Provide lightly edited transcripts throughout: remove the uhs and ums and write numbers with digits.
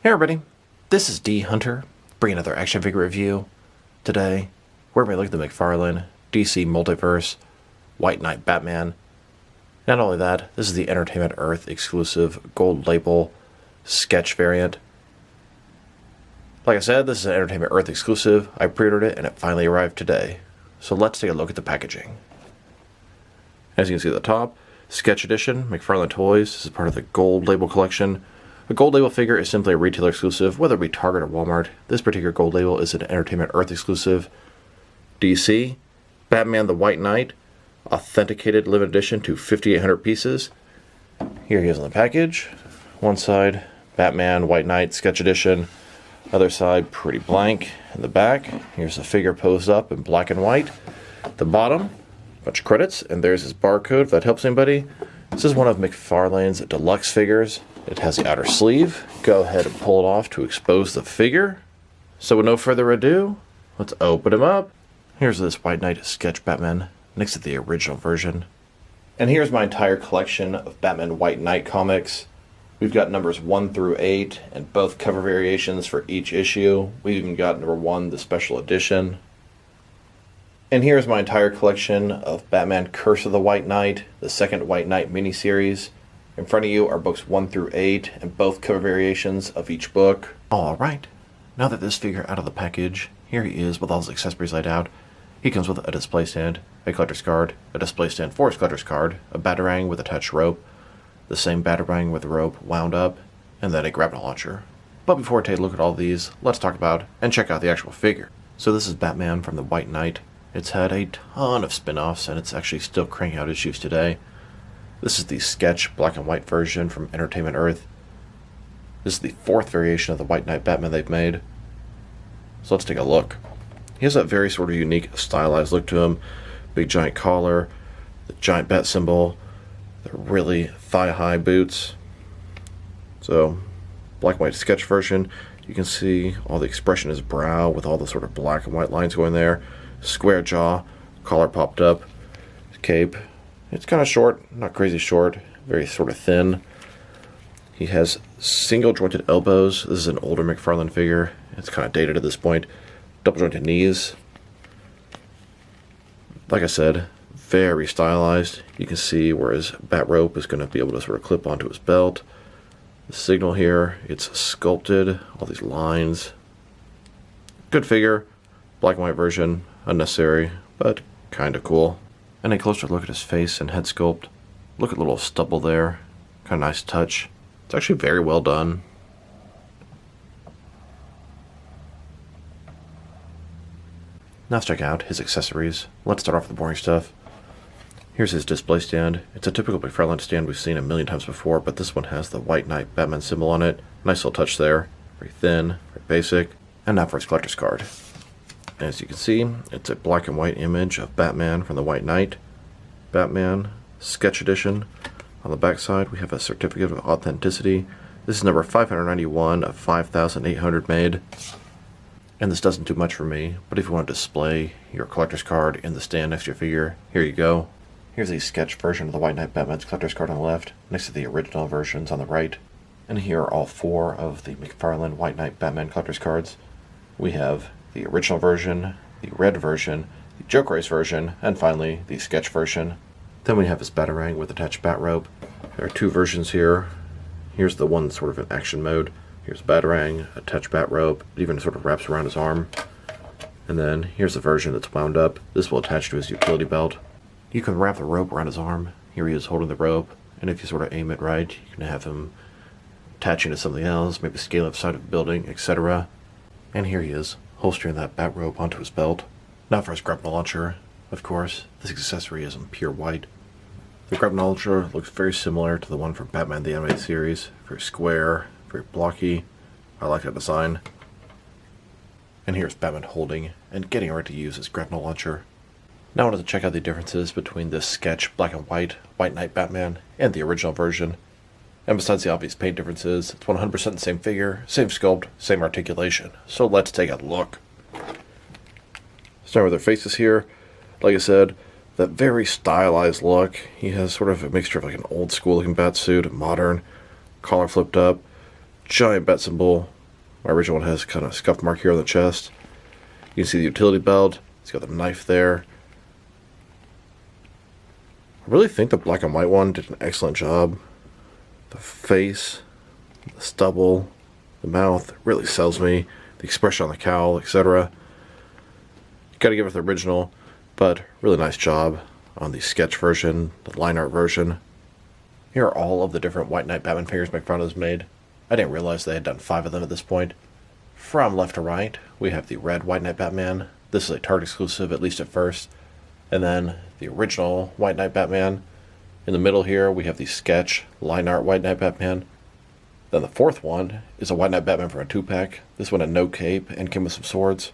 Hey everybody, this is D Hunter, bringing another action figure review. Today, we're going to look at the McFarlane DC Multiverse White Knight Batman. Not only that, this is the Entertainment Earth exclusive gold label sketch variant. Like I said, this is an Entertainment Earth exclusive. I pre-ordered it and it finally arrived today. So let's take a look at the packaging. As you can see at the top, Sketch Edition, McFarlane Toys. This is part of the gold label collection. A gold label figure is simply a retailer exclusive, whether it be Target or Walmart. This particular gold label is an Entertainment Earth exclusive. DC, Batman the White Knight, authenticated limited edition to 5,800 pieces. Here he is on the package. One side, Batman White Knight Sketch Edition. Other side, pretty blank. In the back, here's the figure posed up in black and white. The bottom, a bunch of credits, and there's his barcode if that helps anybody. This is one of McFarlane's deluxe figures. It has the outer sleeve. Go ahead and pull it off to expose the figure. So with no further ado, let's open him up. Here's this White Knight sketch Batman next to the original version. And here's my entire collection of Batman White Knight comics. We've got numbers 1 through 8 and both cover variations for each issue. We've even got number 1, the special edition. And here's my entire collection of Batman Curse of the White Knight, the second White Knight miniseries. In front of you are books 1 through 8 and both cover variations of each book. Alright, now that this figure out of the package, here he is with all his accessories laid out. He comes with a display stand, a collector's card, a display stand for his collector's card, a batarang with attached rope, the same batarang with the rope wound up, and then a grapple launcher. But before I take a look at all these, let's talk about and check out the actual figure. So this is Batman from the White Knight. It's had a ton of spin-offs and it's actually still cranking out issues today. This is the sketch black and white version from Entertainment Earth. This is the 4th variation of the White Knight Batman they've made. So let's take a look. He has that very sort of unique stylized look to him. Big giant collar, the giant bat symbol, the really thigh-high boots. So, black and white sketch version. You can see all the expression in his brow with all the sort of black and white lines going there. Square jaw, collar popped up, cape. It's kind of short, not crazy short, very sort of thin. He has single jointed elbows. This is an older McFarlane figure. It's kind of dated at this point. Double jointed knees. Like I said, very stylized. You can see where his bat rope is going to be able to sort of clip onto his belt. The signal here, it's sculpted, all these lines. Good figure, black and white version, unnecessary, but kind of cool. And a closer look at his face and head sculpt. Look at the little stubble there. Kind of nice touch. It's actually very well done. Now let's check out his accessories. Let's start off with the boring stuff. Here's his display stand. It's a typical McFarlane stand we've seen a million times before, but this one has the White Knight Batman symbol on it. Nice little touch there. Very thin, very basic. And now for his collector's card. As you can see, it's a black and white image of Batman from the White Knight. Batman Sketch Edition. On the back side, we have a certificate of authenticity. This is number 591 of 5,800 made. And this doesn't do much for me, but if you want to display your collector's card in the stand next to your figure, here you go. Here's a sketch version of the White Knight Batman's collector's card on the left, next to the original versions on the right. And here are all 4 of the McFarlane White Knight Batman collector's cards. We have the original version, the red version, the Joke Race version, and finally the sketch version. Then we have his batarang with attached bat rope. There are 2 versions here. Here's the one sort of in action mode. Here's batarang, attached bat rope. It even sort of wraps around his arm. And then here's the version that's wound up. This will attach to his utility belt. You can wrap the rope around his arm. Here he is holding the rope. And if you sort of aim it right, you can have him attaching to something else, maybe scale outside of the building, etc. And here he is, holstering that bat rope onto his belt. Now for his grapple launcher. Of course, this accessory is in pure white. The grapple launcher looks very similar to the one from Batman the Animated Series. Very square, very blocky. I like that design. And here's Batman holding and getting ready to use his grapple launcher. Now I wanted to check out the differences between this sketch black and white White Knight Batman and the original version. And besides the obvious paint differences, it's 100% the same figure, same sculpt, same articulation. So let's take a look. Starting with their faces here, like I said, that very stylized look. He has sort of a mixture of like an old school looking bat suit, modern, collar flipped up, giant bat symbol, My original one has kind of a scuff mark here on the chest. You can see the utility belt. It's got the knife there. I really think the black and white one did an excellent job. The face, the stubble, the mouth really sells me. The expression on the cowl, etc. Gotta give it the original, but really nice job on the sketch version, the line art version. Here are all of the different White Knight Batman figures McFarlane has made. I didn't realize they had done 5 of them at this point. From left to right, we have the red White Knight Batman. This is a Target exclusive, at least at first. And then the original White Knight Batman. In the middle here, we have the sketch line art White Knight Batman. Then the 4th one is a White Knight Batman from a 2-pack. This one had no cape and came with some swords.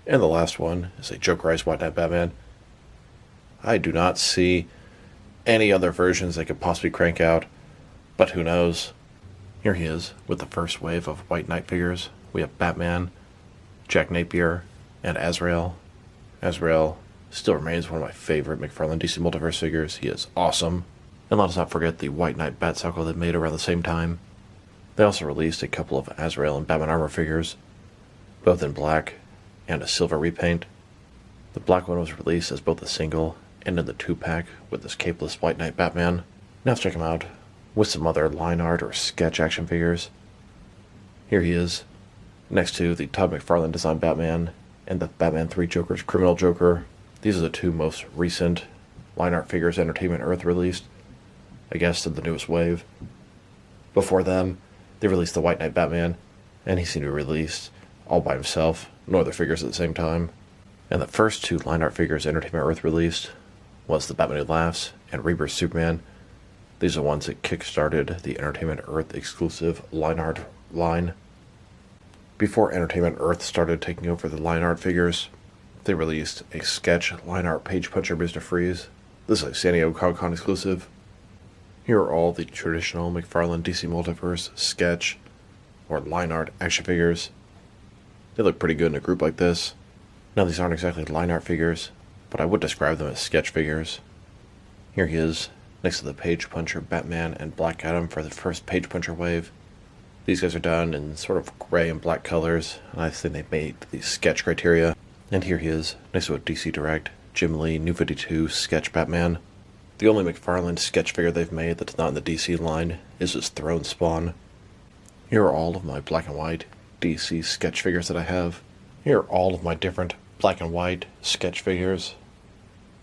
And the last one is a Jokerized White Knight Batman. I do not see any other versions they could possibly crank out, but who knows. Here he is with the first wave of White Knight figures. We have Batman, Jack Napier, and Azrael. Azrael still remains one of my favorite McFarlane DC Multiverse figures. He is awesome. And let us not forget the White Knight Batcycle they made around the same time. They also released a couple of Azrael and Batman armor figures, both in black and a silver repaint. The black one was released as both a single and in the 2-pack with this capeless White Knight Batman. Now let's check him out with some other line art or sketch action figures. Here he is, next to the Todd McFarlane designed Batman and the Batman 3 Joker's Criminal Joker. These are the 2 most recent line art figures Entertainment Earth released, I guess in the newest wave. Before them, they released the White Knight Batman, and he seemed to be released all by himself, no other figures at the same time. And the first 2 line art figures Entertainment Earth released was the Batman Who Laughs and Rebirth Superman. These are the ones that kickstarted the Entertainment Earth exclusive line art line. Before Entertainment Earth started taking over the line art figures, they released a sketch line art page puncher Mr. Freeze. This is a San Diego Comic Con exclusive. Here are all the traditional McFarlane DC Multiverse sketch or line art action figures. They look pretty good in a group like this. Now these aren't exactly line art figures, but I would describe them as sketch figures. Here he is, next to the Page Puncher Batman and Black Adam for the first Page Puncher wave. These guys are done in sort of gray and black colors, and I think they made the sketch criteria. And here he is, next to a DC Direct, Jim Lee, New 52 sketch Batman. The only McFarlane sketch figure they've made that's not in the DC line is his Throne Spawn. Here are all of my black and white DC sketch figures that I have. Here are all of my different black and white sketch figures.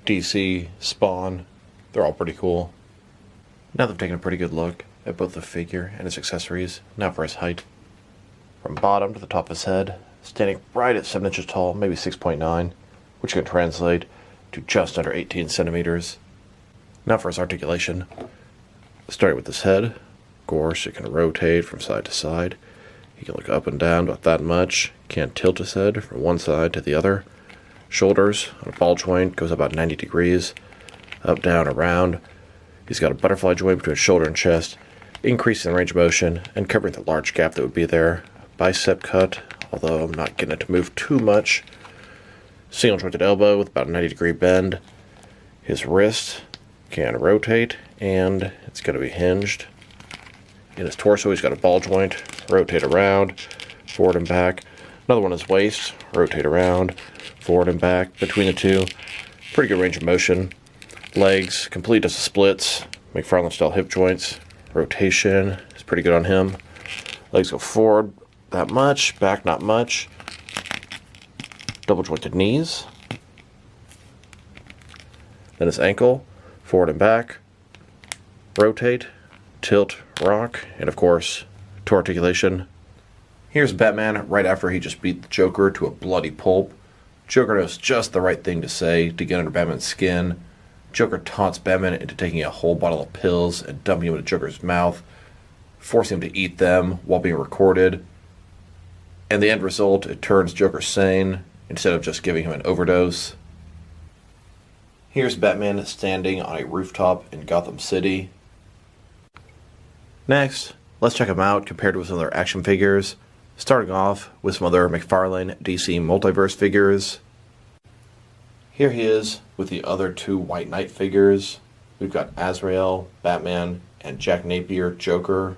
DC, Spawn, they're all pretty cool. Now they've taken a pretty good look at both the figure and his accessories. Now for his height. From bottom to the top of his head, standing right at 7 inches tall, maybe 6.9, which can translate to just under 18 centimeters. Now for his articulation. Starting with his head, of course, it can rotate from side to side. He can look up and down about that much. Can't tilt his head from one side to the other. Shoulders on a ball joint goes about 90 degrees. Up, down, around. He's got a butterfly joint between shoulder and chest, increasing the range of motion and covering the large gap that would be there. Bicep cut, although I'm not getting it to move too much. Single jointed elbow with about a 90-degree bend. His wrist can rotate, and it's going to be hinged. In his torso, he's got a ball joint, rotate around, forward and back. Another one is waist, rotate around, forward and back. Between the two, pretty good range of motion. Legs, complete as splits, McFarlane style hip joints. Rotation is pretty good on him. Legs go forward that much, back not much. Double jointed knees. Then his ankle, forward and back. Rotate, tilt, rock, and of course, to articulation. Here's Batman right after he just beat the Joker to a bloody pulp. Joker knows just the right thing to say to get under Batman's skin. Joker taunts Batman into taking a whole bottle of pills and dumping them into Joker's mouth, forcing him to eat them while being recorded. And the end result, it turns Joker sane instead of just giving him an overdose. Here's Batman standing on a rooftop in Gotham City. Next, let's check him out compared with some other action figures, starting off with some other McFarlane DC Multiverse figures. Here he is with the other 2 White Knight figures. We've got Azrael, Batman, and Jack Napier, Joker.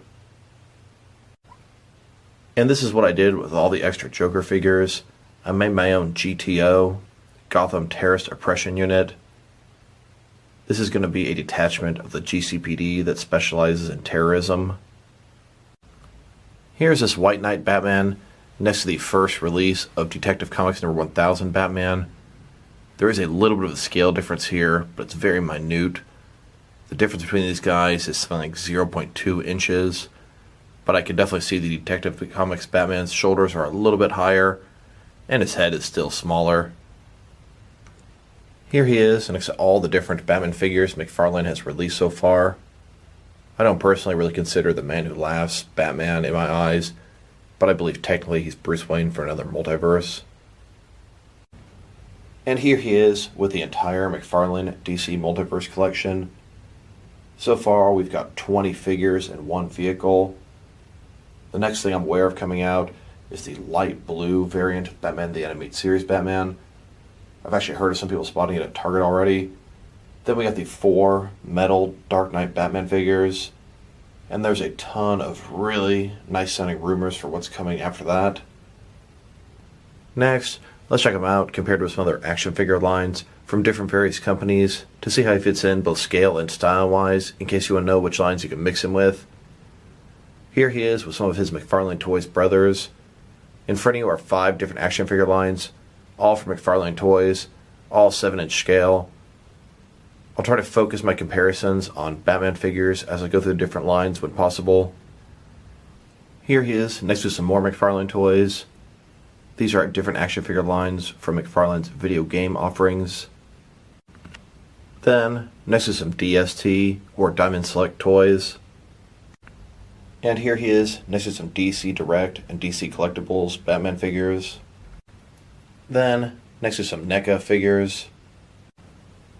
And this is what I did with all the extra Joker figures. I made my own GTO, Gotham Terrorist Oppression Unit. This is going to be a detachment of the GCPD that specializes in terrorism. Here's this White Knight Batman next to the first release of Detective Comics number 1000 Batman. There is a little bit of a scale difference here, but it's very minute. The difference between these guys is something like 0.2 inches, but I can definitely see the Detective Comics Batman's shoulders are a little bit higher, and his head is still smaller. Here he is next to all the different Batman figures McFarlane has released so far. I don't personally really consider the Man Who Laughs Batman in my eyes, but I believe technically he's Bruce Wayne for another multiverse. And here he is with the entire McFarlane DC Multiverse collection. So far we've got 20 figures in one vehicle. The next thing I'm aware of coming out is the light blue variant of Batman the Animated Series Batman. I've actually heard of some people spotting it at Target already. Then we got the 4 metal Dark Knight Batman figures. And there's a ton of really nice sounding rumors for what's coming after that. Next, let's check him out compared with some other action figure lines from different various companies to see how he fits in both scale and style wise, in case you want to know which lines you can mix him with. Here he is with some of his McFarlane Toys brothers. In front of you are 5 different action figure lines, all from McFarlane Toys, all 7-inch scale. I'll try to focus my comparisons on Batman figures as I go through the different lines when possible. Here he is next to some more McFarlane toys. These are different action figure lines from McFarlane's video game offerings. Then, next to some DST or Diamond Select toys. And here he is next to some DC Direct and DC Collectibles Batman figures. Then, next to some NECA figures.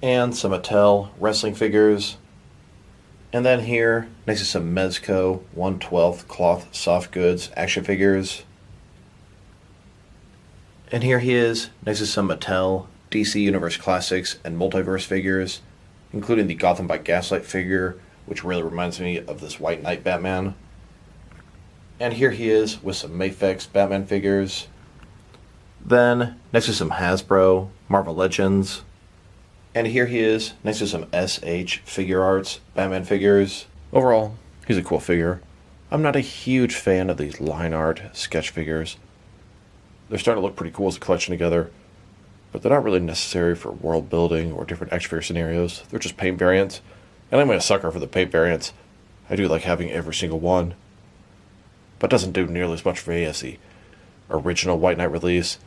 And some Mattel wrestling figures. And then here, next to some Mezco 1/12 cloth soft goods action figures. And here he is, next to some Mattel DC Universe Classics and Multiverse figures, including the Gotham by Gaslight figure, which really reminds me of this White Knight Batman. And here he is with some Mafex Batman figures. Then, next to some Hasbro Marvel Legends. And here he is next to some SH Figure Arts Batman figures. Overall, he's a cool figure. I'm not a huge fan of these line art sketch figures. They're starting to look pretty cool as a collection together, but they're not really necessary for world building or different action figure scenarios. They're just paint variants, and I'm a sucker for the paint variants. I do like having every single one, but it doesn't do nearly as much for me as the original White Knight release.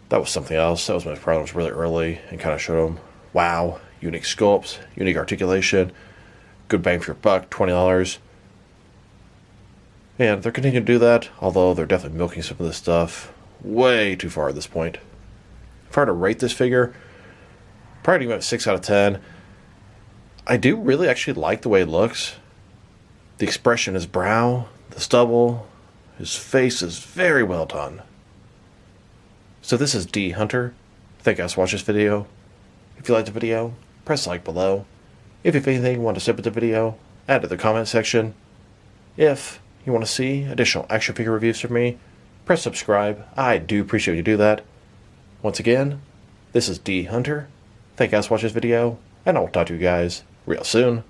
That was something else. That was when McFarlane was really early and kind of showed them, wow, unique sculpts, unique articulation, good bang for your buck, $20. And they're continuing to do that, although they're definitely milking some of this stuff way too far at this point. If I were to rate this figure, probably give it a 6 out of 10. I do really actually like the way it looks. The expression, his brow, the stubble, his face is very well done. So this is D Hunter. Thank you guys for watching this video. If you liked the video, press like below. If you have anything you want to say about the video, add to the comment section. If you want to see additional action figure reviews from me, press subscribe. I do appreciate you do that. Once again, this is D Hunter. Thank you guys for watching this video, and I will talk to you guys real soon.